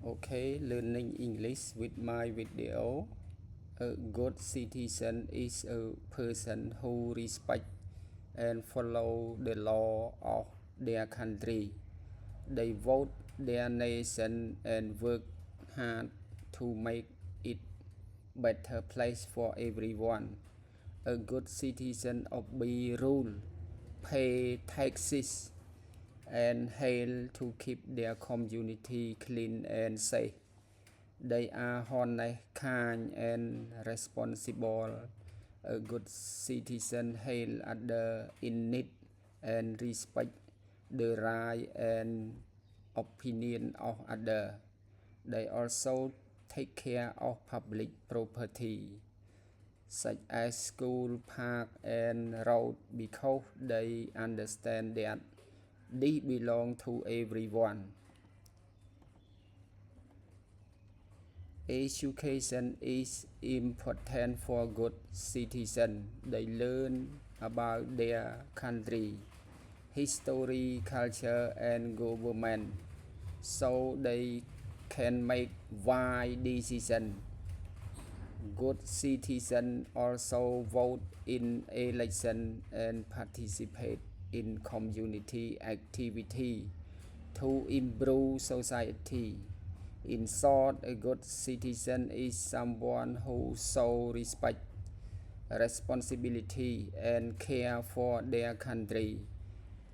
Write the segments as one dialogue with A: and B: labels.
A: Okay, learning English with my video. A good citizen is a person who respects and follow the law of their country. They vote their nation and work hard to make it better place for everyone. A good citizen obey rule, pay taxes, and help to keep their community clean and safe. They are honest, kind, and responsible. A good citizen help others in need and respect the right and opinion of others. They also take care of public property, such as school, park, and road, because they understand that they belong to everyone. Education is important for good citizens. They learn about their country, history, culture, and government, so they can make wise decisions. Good citizens also vote in election and participate in community activity to improve society. In short, a good citizen is someone who shows respect, responsibility, and care for their country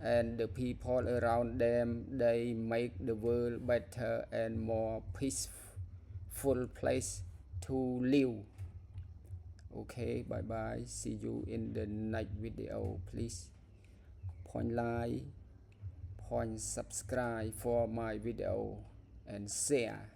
A: and the people around them. They make the world better and more peaceful place to live. Okay, bye bye. See you in the next video. Please point like, point subscribe for my video and share.